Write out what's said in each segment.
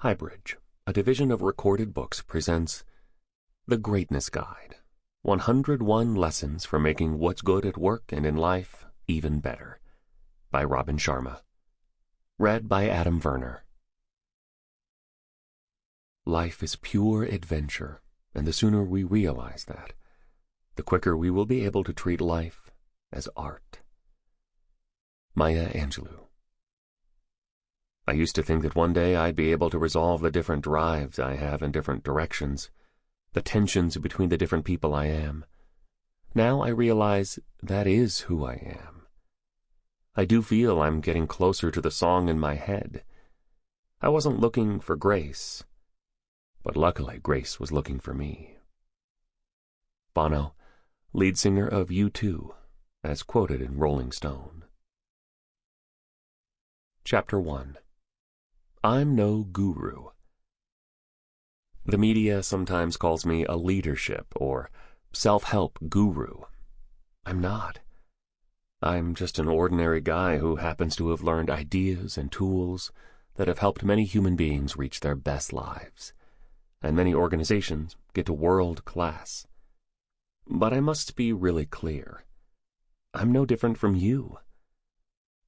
HighBridge, a division of Recorded Books, presents The Greatness Guide, 101 Lessons for Making What's Good at Work and in Life Even Better, by Sharma. Read by Verner. Life is pure adventure, and the sooner we realize that, the quicker we will be able to treat life as art. Maya Angelou. I used to think that one day I'd be able to resolve the different drives I have in different directions, the tensions between the different people I am. Now I realize that is who I am. I do feel I'm getting closer to the song in my head. I wasn't looking for Grace, but luckily Grace was looking for me. Bono, lead singer of U2, as quoted in Rolling Stone. Chapter 1. I'm no guru. The media sometimes calls me a leadership or self-help guru. I'm not. I'm just an ordinary guy who happens to have learned ideas and tools that have helped many human beings reach their best lives, and many organizations get to world class. But I must be really clear. I'm no different from you.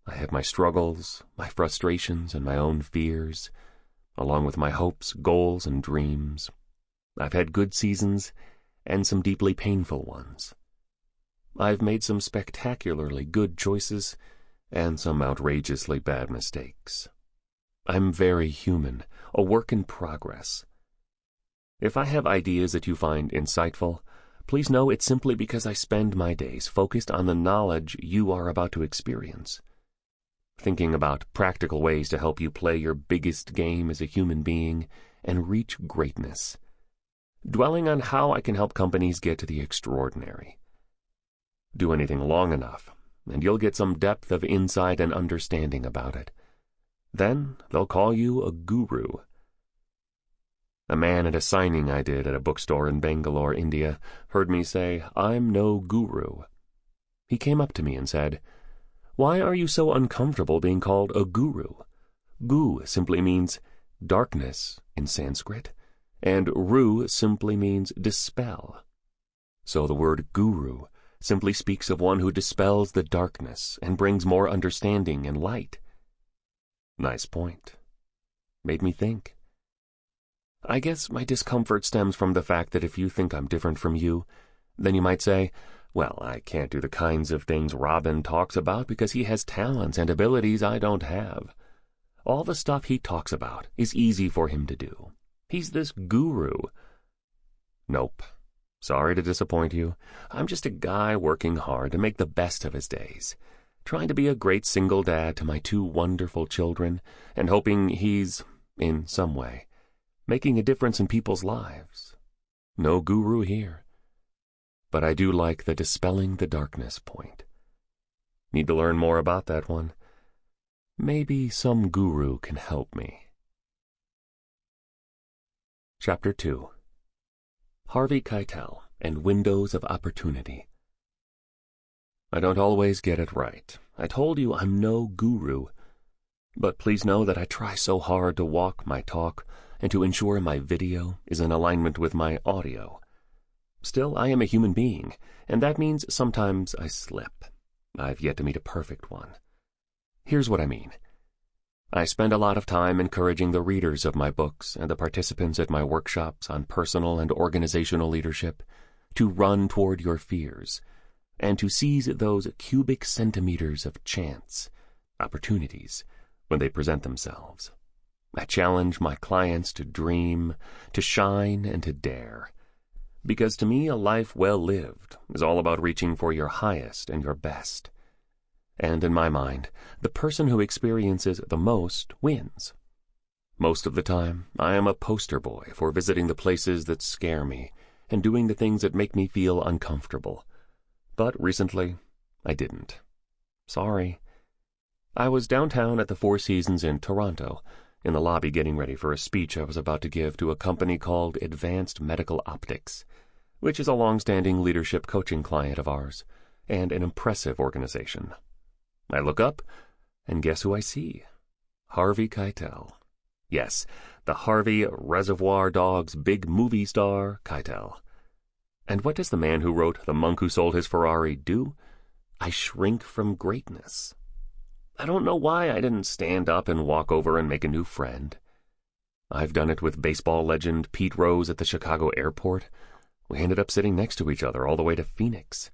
I have my struggles, my frustrations, and my own fears, along with my hopes, goals, and dreams. I've had good seasons and some deeply painful ones. I've made some spectacularly good choices and some outrageously bad mistakes. I'm very human, a work in progress. If I have ideas that you find insightful, please know it's simply because I spend my days focused on the knowledge you are about to experience, thinking about practical ways to help you play your biggest game as a human being and reach greatness, dwelling on how I can help companies get to the extraordinary. Do anything long enough, and you'll get some depth of insight and understanding about it. Then they'll call you a guru. A man at a signing I did at a bookstore in Bangalore, India, heard me say, "I'm no guru." He came up to me and said, "Why are you so uncomfortable being called a guru? Gu simply means darkness in Sanskrit, and ru simply means dispel. So the word guru simply speaks of one who dispels the darkness and brings more understanding and light." Nice point. Made me think. I guess my discomfort stems from the fact that if you think I'm different from you, then you might say, well, I can't do the kinds of things Robin talks about because he has talents and abilities I don't have. All the stuff he talks about is easy for him to do. He's this guru. Nope. Sorry to disappoint you. I'm just a guy working hard to make the best of his days, trying to be a great single dad to my 2 wonderful children, and hoping he's, in some way, making a difference in people's lives. No guru here. But I do like the dispelling the darkness point. Need to learn more about that one. Maybe some guru can help me. Chapter 2. Harvey Keitel and Windows of Opportunity. I don't always get it right. I told you I'm no guru. But please know that I try so hard to walk my talk and to ensure my video is in alignment with my audio. Still, I am a human being, and that means sometimes I slip. I've yet to meet a perfect one. Here's what I mean. I spend a lot of time encouraging the readers of my books and the participants at my workshops on personal and organizational leadership to run toward your fears and to seize those cubic centimeters of chance, opportunities, when they present themselves. I challenge my clients to dream, to shine, and to dare. Because to me, a life well lived is all about reaching for your highest and your best. And in my mind, the person who experiences the most wins. Most of the time, I am a poster boy for visiting the places that scare me and doing the things that make me feel uncomfortable. But recently, I didn't. Sorry. I was downtown at the Four Seasons in Toronto, in the lobby getting ready for a speech I was about to give to a company called Advanced Medical Optics, which is a long-standing leadership coaching client of ours, and an impressive organization. I look up, and guess who I see? Harvey Keitel. Yes, The Harvey Reservoir Dogs big movie star, Keitel. And what does the man who wrote The Monk Who Sold His Ferrari do? I shrink from greatness. I don't know why I didn't stand up and walk over and make a new friend. I've done it with baseball legend Pete Rose at the Chicago airport. We ended up sitting next to each other all the way to Phoenix.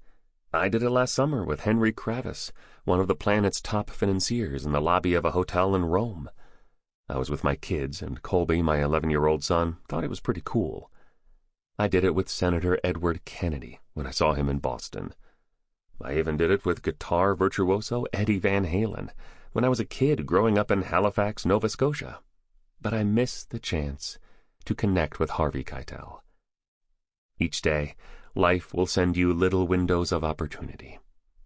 I did it last summer with Henry Kravis, one of the planet's top financiers, in the lobby of a hotel in Rome. I was with my kids, and Colby, my 11-year-old son, thought it was pretty cool. I did it with Senator Edward Kennedy when I saw him in Boston. I even did it with guitar virtuoso Eddie Van Halen when I was a kid growing up in Halifax, Nova Scotia. But I missed the chance to connect with Harvey Keitel. Each day, life will send you little windows of opportunity.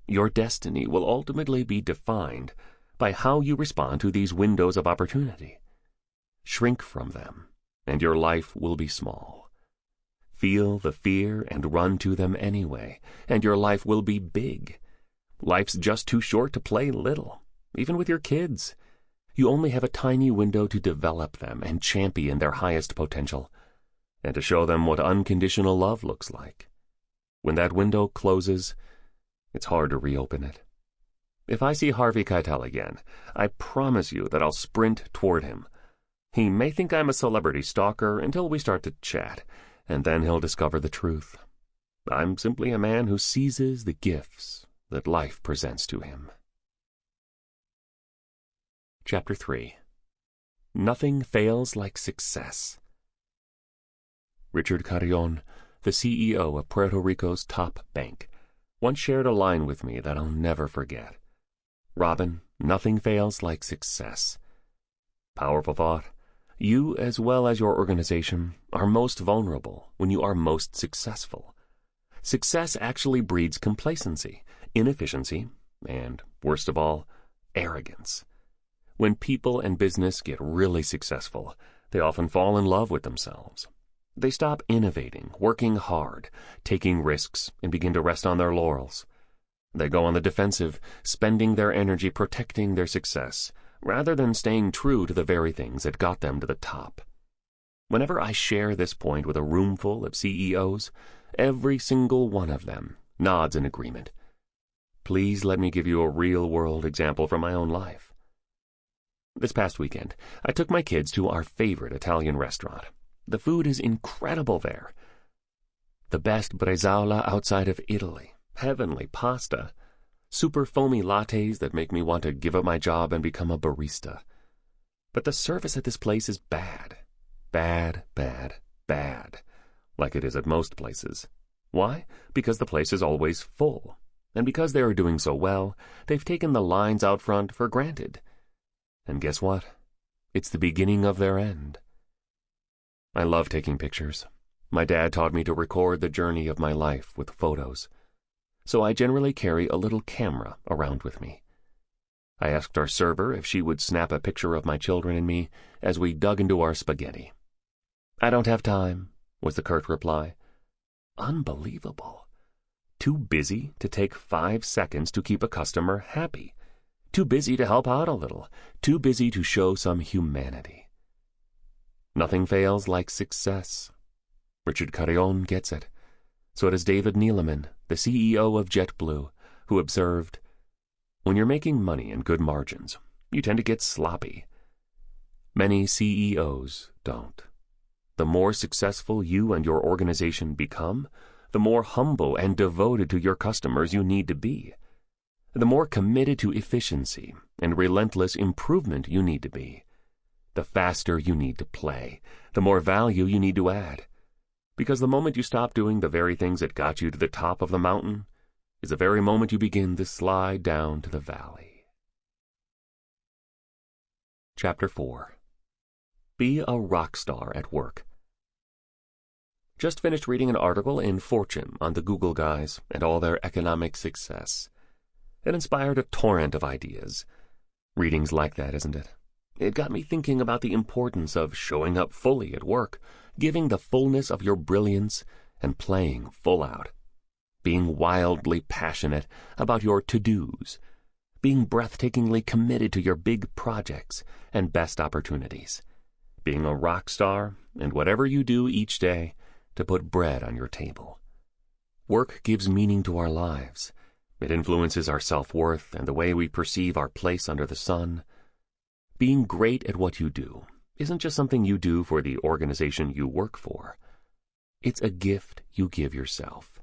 Your destiny will ultimately be defined by how you respond to these windows of opportunity. Shrink from them, and your life will be small. Feel the fear and run to them anyway, and your life will be big. Life's just too short to play little, even with your kids. You only have a tiny window to develop them and champion their highest potential, and to show them what unconditional love looks like. When that window closes, it's hard to reopen it. If I see Harvey Keitel again, I promise you that I'll sprint toward him. He may think I'm a celebrity stalker until we start to chat, and then he'll discover the truth. I'm simply a man who seizes the gifts that life presents to him. Chapter 3. Nothing Fails Like Success. Richard Carrion, the CEO of Puerto Rico's top bank, once shared a line with me that I'll never forget. Robin, nothing fails like success. Powerful thought. You, as well as your organization, are most vulnerable when you are most successful. Success actually breeds complacency, inefficiency, and, worst of all, arrogance. When people and business get really successful, they often fall in love with themselves. They stop innovating, working hard, taking risks, and begin to rest on their laurels. They go on the defensive, spending their energy protecting their success, rather than staying true to the very things that got them to the top. Whenever I share this point with a roomful of CEOs, every single one of them nods in agreement. Please let me give you a real-world example from my own life. This past weekend, I took my kids to our favorite Italian restaurant. The food is incredible there. The best bresaola outside of Italy, heavenly pasta, super foamy lattes that make me want to give up my job and become a barista. But the service at this place is bad. Bad, bad, bad. Like it is at most places. Why? Because the place is always full. And because they are doing so well, they've taken the lines out front for granted. And guess what? It's the beginning of their end. I love taking pictures. My dad taught me to record the journey of my life with photos. So I generally carry a little camera around with me. I asked our server if she would snap a picture of my children and me as we dug into our spaghetti. "I don't have time," was the curt reply. Unbelievable. Too busy to take 5 seconds to keep a customer happy. Too busy to help out a little. Too busy to show some humanity. Nothing fails like success. Richard Carrion gets it. So does David Neeleman, the CEO of JetBlue, who observed, "When you're making money and good margins, you tend to get sloppy." Many CEOs don't. The more successful you and your organization become, the more humble and devoted to your customers you need to be. The more committed to efficiency and relentless improvement you need to be. The faster you need to play, the more value you need to add. Because the moment you stop doing the very things that got you to the top of the mountain is the very moment you begin to slide down to the valley. Chapter 4. Be a rock star at work. Just finished reading an article in Fortune on the Google guys and all their economic success. It inspired a torrent of ideas. Reading's like that, isn't it? It got me thinking about the importance of showing up fully at work, giving the fullness of your brilliance, and playing full out. Being wildly passionate about your to-dos. Being breathtakingly committed to your big projects and best opportunities. being a rock star, and whatever you do each day to put bread on your table. Work gives meaning to our lives. It influences our self-worth and the way we perceive our place under the sun. Being great at what you do isn't just something you do for the organization you work for. It's a gift you give yourself.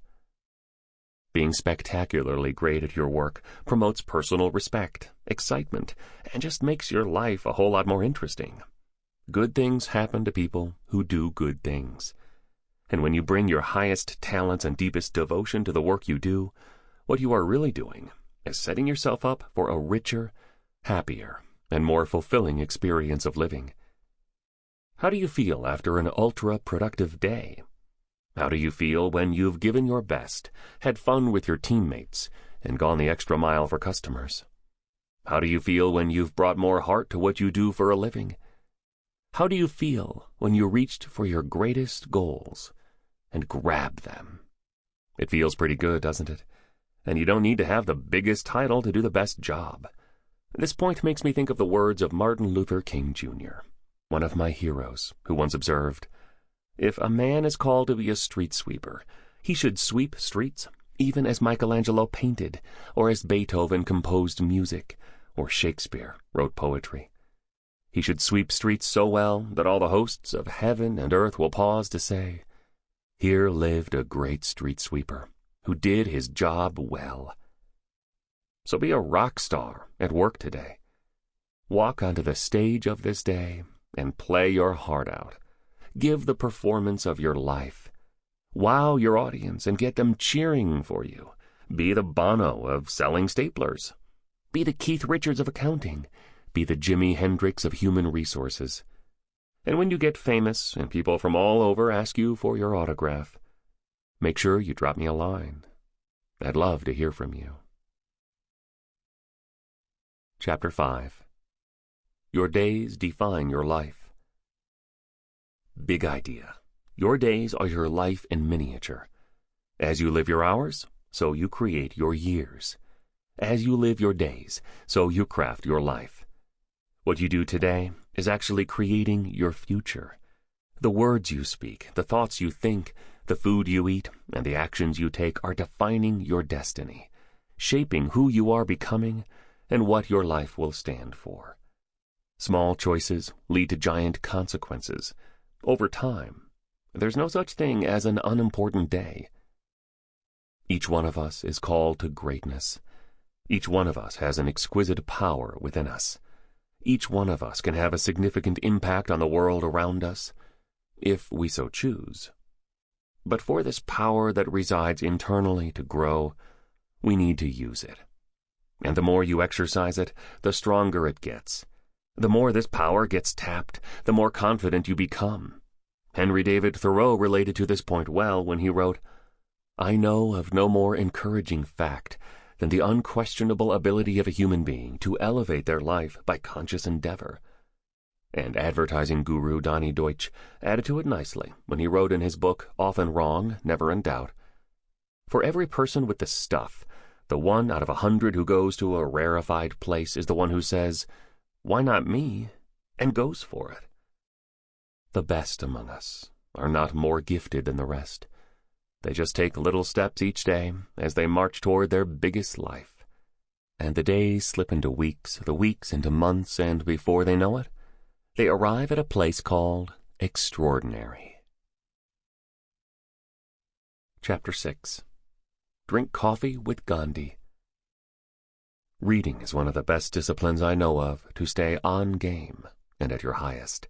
Being spectacularly great at your work promotes personal respect, excitement, and just makes your life a whole lot more interesting. Good things happen to people who do good things. And when you bring your highest talents and deepest devotion to the work you do, what you are really doing is setting yourself up for a richer, happier, and more fulfilling experience of living. How do you feel after an ultra-productive day? How do you feel when you've given your best, had fun with your teammates, and gone the extra mile for customers? How do you feel when you've brought more heart to what you do for a living? How do you feel when you reached for your greatest goals and grabbed them? It feels pretty good, doesn't it? And you don't need to have the biggest title to do the best job. This point makes me think of the words of Martin Luther King Jr., one of my heroes, who once observed, "If a man is called to be a street sweeper, he should sweep streets, even as Michelangelo painted, or as Beethoven composed music, or Shakespeare wrote poetry. He should sweep streets so well that all the hosts of heaven and earth will pause to say, 'Here lived a great street sweeper, who did his job well.'" So be a rock star at work today. Walk onto the stage of this day and play your heart out. Give the performance of your life. Wow your audience and get them cheering for you. Be the Bono of selling staplers. Be the Keith Richards of accounting. Be the Jimi Hendrix of human resources. And when you get famous and people from all over ask you for your autograph, make sure you drop me a line. I'd love to hear from you. Chapter 5. Your days define your life. Big idea. Your days are your life in miniature. As you live your hours, so you create your years. As you live your days, so you craft your life. What you do today is actually creating your future. The words you speak, the thoughts you think, the food you eat, and the actions you take are defining your destiny, shaping who you are becoming and what your life will stand for. Small choices lead to giant consequences. Over time, there's no such thing as an unimportant day. Each one of us is called to greatness. Each one of us has an exquisite power within us. Each one of us can have a significant impact on the world around us, if we so choose. But for this power that resides internally to grow, we need to use it. And the more you exercise it, the stronger it gets. The more this power gets tapped, the more confident you become. Henry David Thoreau related to this point well when he wrote, "I know of no more encouraging fact than the unquestionable ability of a human being to elevate their life by conscious endeavor." And advertising guru Donny Deutsch added to it nicely when he wrote in his book, Often Wrong, Never in Doubt, "For every person with the stuff, the one out of 100 who goes to a rarefied place is the one who says, 'Why not me?' and goes for it." The best among us are not more gifted than the rest. They just take little steps each day as they march toward their biggest life. And the days slip into weeks, the weeks into months, and before they know it, they arrive at a place called extraordinary. Chapter 6. Drink Coffee with Gandhi. Reading is one of the best disciplines I know of to stay on game and at your highest.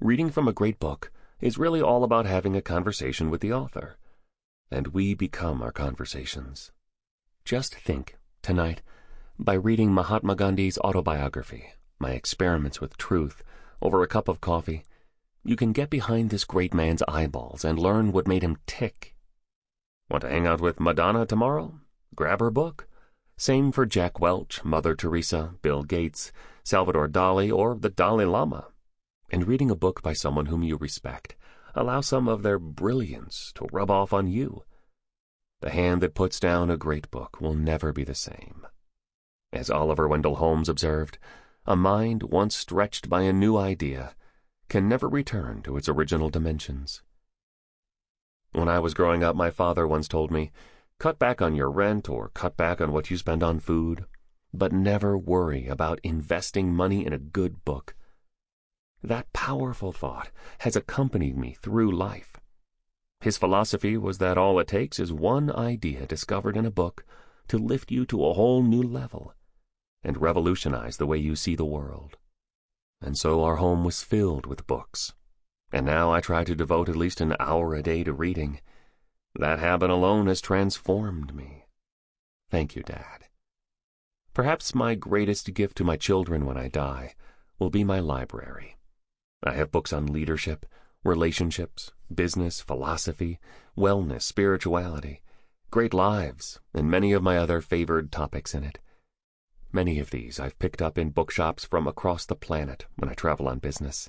Reading from a great book is really all about having a conversation with the author. And we become our conversations. Just think, tonight, by reading Mahatma Gandhi's autobiography, My Experiments with Truth, over a cup of coffee, you can get behind this great man's eyeballs and learn what made him tick. Want to hang out with Madonna tomorrow? Grab her book. Same for Jack Welch, Mother Teresa, Bill Gates, Salvador Dali, or the Dalai Lama. And reading a book by someone whom you respect, allow some of their brilliance to rub off on you. The hand that puts down a great book will never be the same. As Oliver Wendell Holmes observed, a mind once stretched by a new idea can never return to its original dimensions. When I was growing up, my father once told me, cut back on your rent or cut back on what you spend on food, but never worry about investing money in a good book. That powerful thought has accompanied me through life. His philosophy was that all it takes is one idea discovered in a book to lift you to a whole new level and revolutionize the way you see the world. And so our home was filled with books. And now I try to devote at least an hour a day to reading. That habit alone has transformed me. Thank you, Dad. Perhaps my greatest gift to my children when I die will be my library. I have books on leadership, relationships, business, philosophy, wellness, spirituality, great lives, and many of my other favored topics in it. Many of these I've picked up in bookshops from across the planet when I travel on business.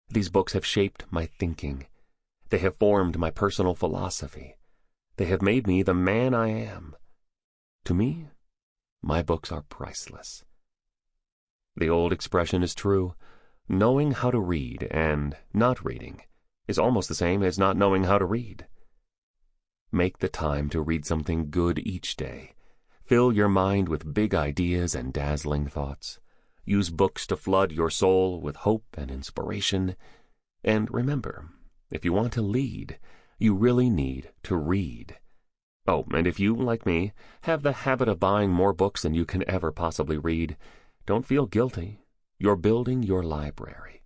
These books have shaped my thinking. They have formed my personal philosophy. They have made me the man I am. To me, my books are priceless. The old expression is true. Knowing how to read and not reading is almost the same as not knowing how to read. Make the time to read something good each day. Fill your mind with big ideas and dazzling thoughts. Use books to flood your soul with hope and inspiration. And remember, if you want to lead, you really need to read. Oh, and if you, like me, have the habit of buying more books than you can ever possibly read, don't feel guilty. You're building your library.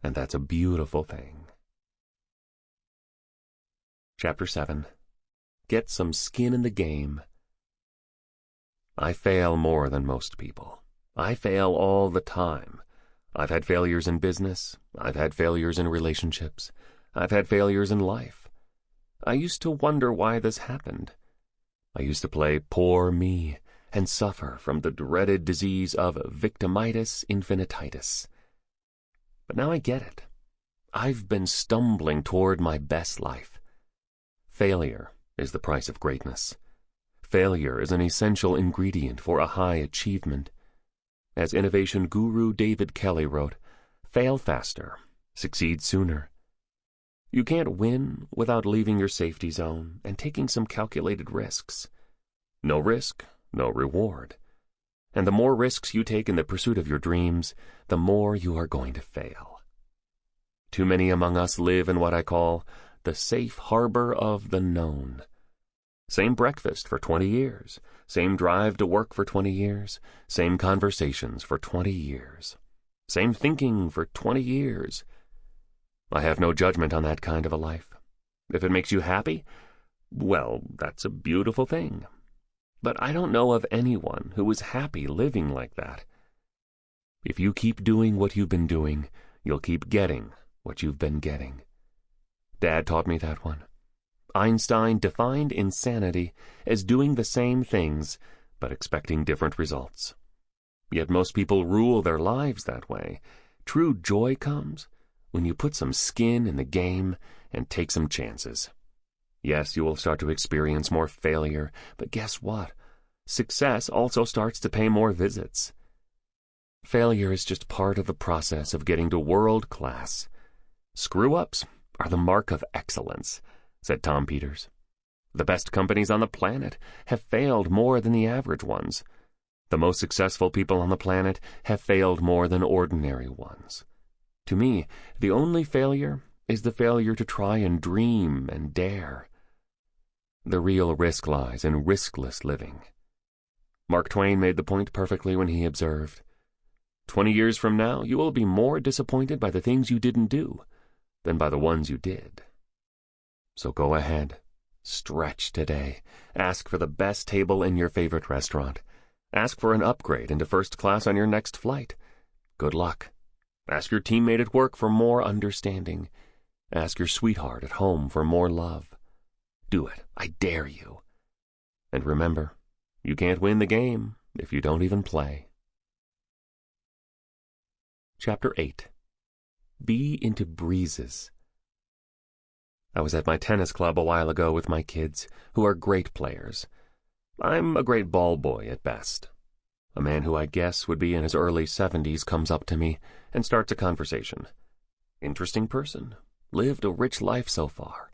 And that's a beautiful thing. Chapter 7. Get some skin in the game. I fail more than most people. I fail all the time. I've had failures in business. I've had failures in relationships. I've had failures in life. I used to wonder why this happened. I used to play poor me and suffer from the dreaded disease of victimitis infinititis. But now I get it. I've been stumbling toward my best life. Failure is the price of greatness. Failure is an essential ingredient for a high achievement. As innovation guru David Kelly wrote, fail faster, succeed sooner. You can't win without leaving your safety zone and taking some calculated risks. No risk, no reward. And the more risks you take in the pursuit of your dreams, the more you are going to fail. Too many among us live in what I call the safe harbor of the known. Same breakfast for 20 years, same drive to work for 20 years, same conversations for 20 years, same thinking for 20 years. I have no judgment on that kind of a life. If it makes you happy, well, that's a beautiful thing. But I don't know of anyone who is happy living like that. If you keep doing what you've been doing, you'll keep getting what you've been getting. Dad taught me that one. Einstein defined insanity as doing the same things, but expecting different results. Yet most people rule their lives that way. True joy comes when you put some skin in the game and take some chances. Yes, you will start to experience more failure, but guess what? Success also starts to pay more visits. Failure is just part of the process of getting to world class. Screw-ups are the mark of excellence, said Tom Peters. The best companies on the planet have failed more than the average ones. The most successful people on the planet have failed more than ordinary ones. To me, the only failure is the failure to try and dream and dare. The real risk lies in riskless living. Mark Twain made the point perfectly when he observed, 20 years from now, you will be more disappointed by the things you didn't do than by the ones you did. So go ahead. Stretch today. Ask for the best table in your favorite restaurant. Ask for an upgrade into first class on your next flight. Good luck. Ask your teammate at work for more understanding. Ask your sweetheart at home for more love. Do it. I dare you. And remember, you can't win the game if you don't even play. Chapter 8. Be into breezes. I was at my tennis club a while ago with my kids, who are great players. I'm a great ball boy at best. A man who I guess would be in his early 70s comes up to me and starts a conversation. Interesting person. Lived a rich life so far.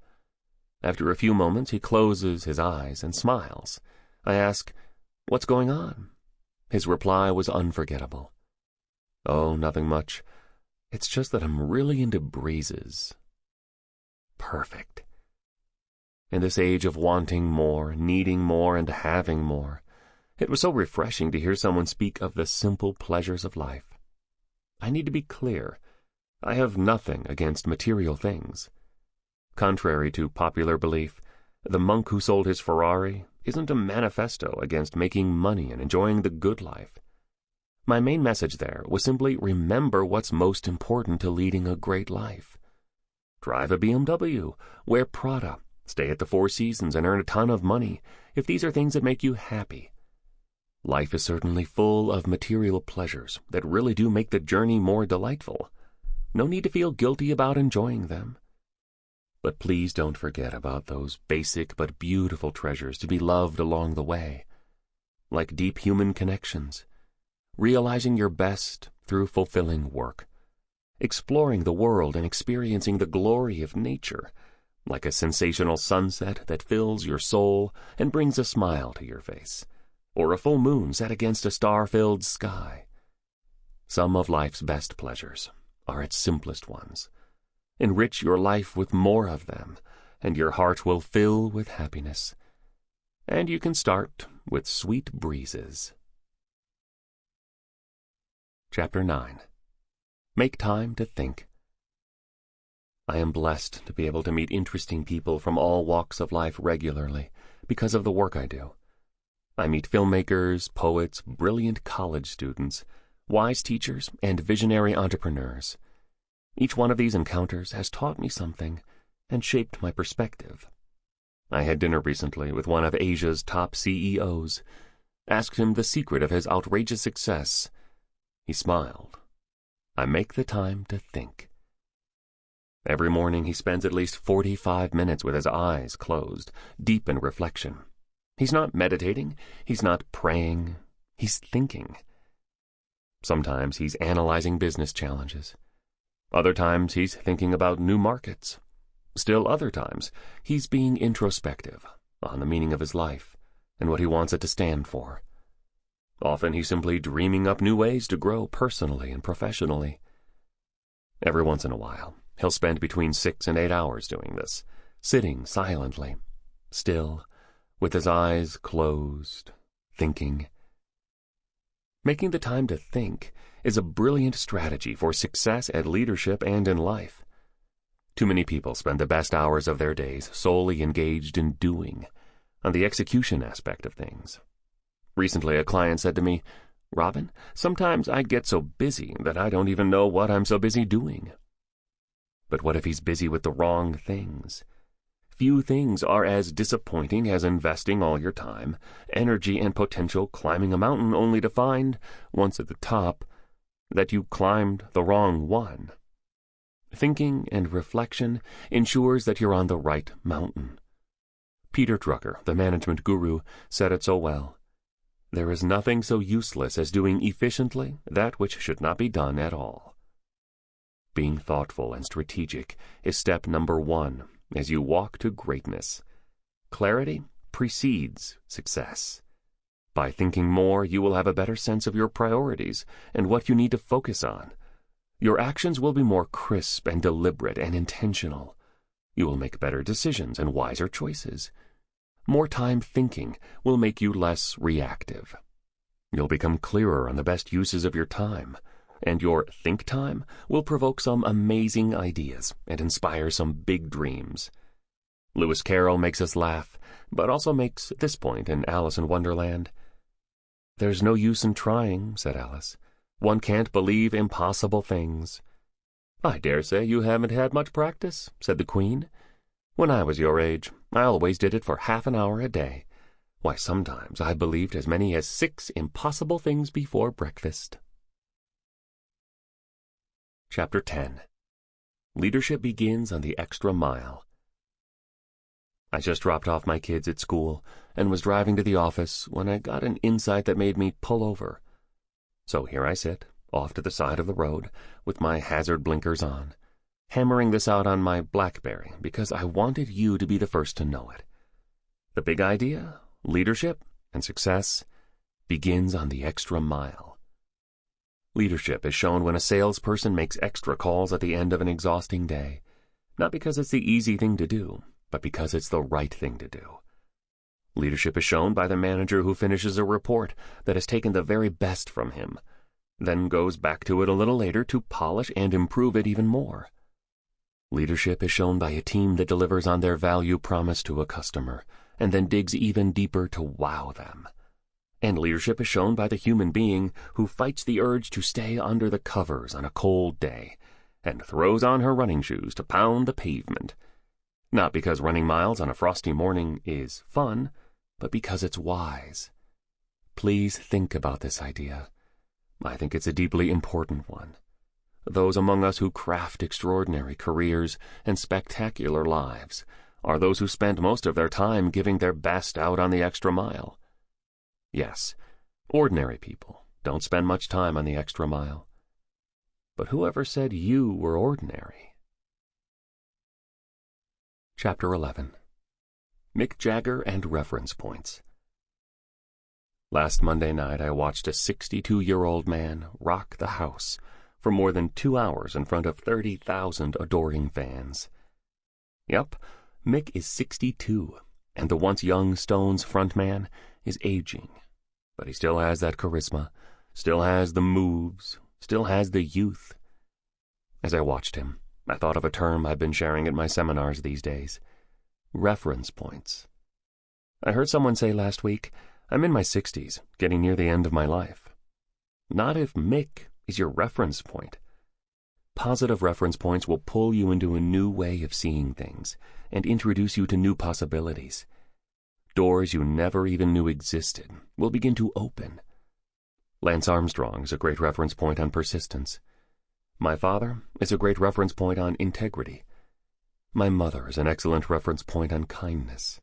After a few moments, he closes his eyes and smiles. I ask, "What's going on?" His reply was unforgettable. "Oh, nothing much. It's just that I'm really into breezes." Perfect. In this age of wanting more, needing more, and having more, it was so refreshing to hear someone speak of the simple pleasures of life. I need to be clear. I have nothing against material things. Contrary to popular belief, the monk who sold his Ferrari isn't a manifesto against making money and enjoying the good life. My main message there was simply remember what's most important to leading a great life. Drive a BMW, wear Prada, stay at the Four Seasons, and earn a ton of money if these are things that make you happy. Life is certainly full of material pleasures that really do make the journey more delightful. No need to feel guilty about enjoying them. But please don't forget about those basic but beautiful treasures to be loved along the way, like deep human connections, realizing your best through fulfilling work, exploring the world and experiencing the glory of nature, like a sensational sunset that fills your soul and brings a smile to your face, or a full moon set against a star-filled sky. Some of life's best pleasures are its simplest ones. Enrich your life with more of them, and your heart will fill with happiness. And you can start with sweet breezes. Chapter 9. Make time to think. I am blessed to be able to meet interesting people from all walks of life regularly because of the work I do. I meet filmmakers, poets, brilliant college students, wise teachers, and visionary entrepreneurs. Each one of these encounters has taught me something and shaped my perspective. I had dinner recently with one of Asia's top CEOs, asked him the secret of his outrageous success. He smiled. I make the time to think. Every morning he spends at least 45 minutes with his eyes closed, deep in reflection. He's not meditating, he's not praying, he's thinking. Sometimes he's analyzing business challenges. Other times he's thinking about new markets. Still other times he's being introspective on the meaning of his life and what he wants it to stand for. Often he's simply dreaming up new ways to grow personally and professionally. Every once in a while, he'll spend between 6 and 8 hours doing this, sitting silently, still, with his eyes closed, thinking. Making the time to think is a brilliant strategy for success at leadership and in life. Too many people spend the best hours of their days solely engaged in doing, on the execution aspect of things. Recently, a client said to me, "Robin, sometimes I get so busy that I don't even know what I'm so busy doing." But what if he's busy with the wrong things? Few things are as disappointing as investing all your time, energy, and potential climbing a mountain only to find, once at the top, that you climbed the wrong one. Thinking and reflection ensures that you're on the right mountain. Peter Drucker, the management guru, said it so well. There is nothing so useless as doing efficiently that which should not be done at all. Being thoughtful and strategic is step number 1 as you walk to greatness. Clarity precedes success. By thinking more, you will have a better sense of your priorities and what you need to focus on. Your actions will be more crisp and deliberate and intentional. You will make better decisions and wiser choices. More time thinking will make you less reactive. You'll become clearer on the best uses of your time, and your think time will provoke some amazing ideas and inspire some big dreams. Lewis Carroll makes us laugh, but also makes this point in Alice in Wonderland. "There's no use in trying," said Alice. "One can't believe impossible things." "I dare say you haven't had much practice," said the Queen. "When I was your age, I always did it for half an hour a day. Why, sometimes I believed as many as 6 impossible things before breakfast." Chapter 10. Leadership begins on the extra mile. I just dropped off my kids at school and was driving to the office when I got an insight that made me pull over. So here I sit, off to the side of the road, with my hazard blinkers on, hammering this out on my BlackBerry because I wanted you to be the first to know it. The big idea, leadership, and success begins on the extra mile. Leadership is shown when a salesperson makes extra calls at the end of an exhausting day, not because it's the easy thing to do, but because it's the right thing to do. Leadership is shown by the manager who finishes a report that has taken the very best from him, then goes back to it a little later to polish and improve it even more. Leadership is shown by a team that delivers on their value promise to a customer, and then digs even deeper to wow them. And leadership is shown by the human being who fights the urge to stay under the covers on a cold day, and throws on her running shoes to pound the pavement. Not because running miles on a frosty morning is fun, but because it's wise. Please think about this idea. I think it's a deeply important one. Those among us who craft extraordinary careers and spectacular lives are those who spend most of their time giving their best out on the extra mile. Yes, ordinary people don't spend much time on the extra mile. But whoever said you were ordinary? Chapter 11. Mick Jagger and Reference Points. Last Monday night I watched a 62-year-old man rock the house for more than 2 hours in front of 30,000 adoring fans. Yep, Mick is 62, and the once young Stones frontman is aging. But he still has that charisma, still has the moves, still has the youth. As I watched him, I thought of a term I've been sharing at my seminars these days: reference points. I heard someone say last week, I'm in my 60s, getting near the end of my life. Not if Mick is your reference point. Positive reference points will pull you into a new way of seeing things and introduce you to new possibilities. Doors you never even knew existed will begin to open. Lance Armstrong is a great reference point on persistence. My father is a great reference point on integrity. My mother is an excellent reference point on kindness.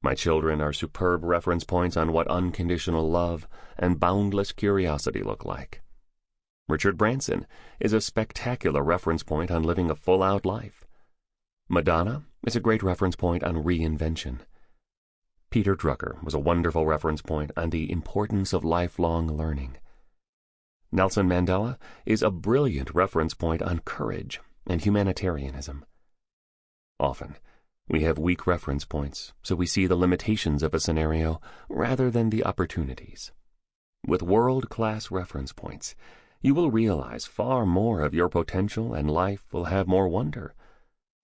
My children are superb reference points on what unconditional love and boundless curiosity look like. Richard Branson is a spectacular reference point on living a full-out life. Madonna is a great reference point on reinvention. Peter Drucker was a wonderful reference point on the importance of lifelong learning. Nelson Mandela is a brilliant reference point on courage and humanitarianism. Often, we have weak reference points, so we see the limitations of a scenario rather than the opportunities. With world-class reference points, you will realize far more of your potential and life will have more wonder.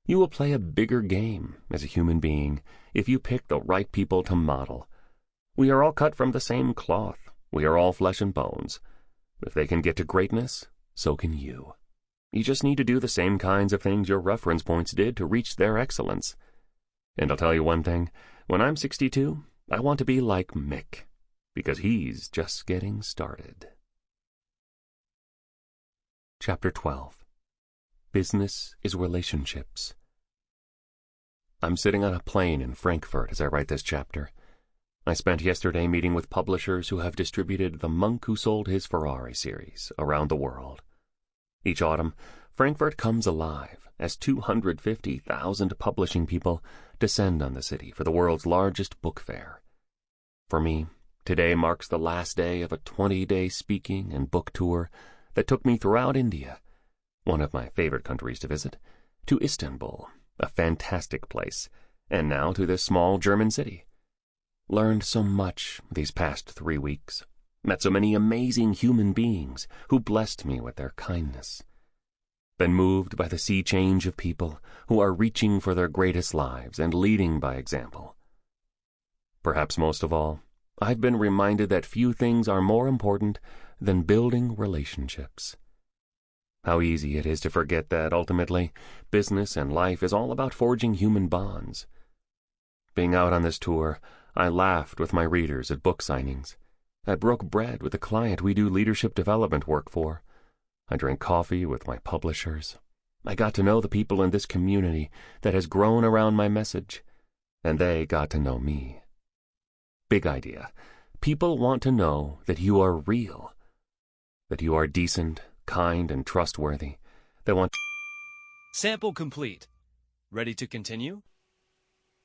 You will play a bigger game as a human being if you pick the right people to model. We are all cut from the same cloth. We are all flesh and bones. If they can get to greatness, so can you. You just need to do the same kinds of things your reference points did to reach their excellence. And I'll tell you one thing, when I'm 62, I want to be like Mick, because he's just getting started. Chapter 12. Business is relationships. I'm sitting on a plane in Frankfurt as I write this chapter. I spent yesterday meeting with publishers who have distributed The Monk Who Sold His Ferrari series around the world. Each autumn, Frankfurt comes alive as 250,000 publishing people descend on the city for the world's largest book fair. For me, today marks the last day of a 20-day speaking and book tour that took me throughout India, one of my favorite countries to visit, to Istanbul, a fantastic place, and now to this small German city. Learned so much these past 3 weeks. Met so many amazing human beings who blessed me with their kindness. Been moved by the sea change of people who are reaching for their greatest lives and leading by example. Perhaps most of all, I've been reminded that few things are more important than building relationships. How easy it is to forget that, ultimately, business and life is all about forging human bonds. Being out on this tour, I laughed with my readers at book signings. I broke bread with the client we do leadership development work for. I drank coffee with my publishers. I got to know the people in this community that has grown around my message, and they got to know me. Big idea. People want to know that you are real, that you are decent, kind, and trustworthy. They want Sample complete. Ready to continue?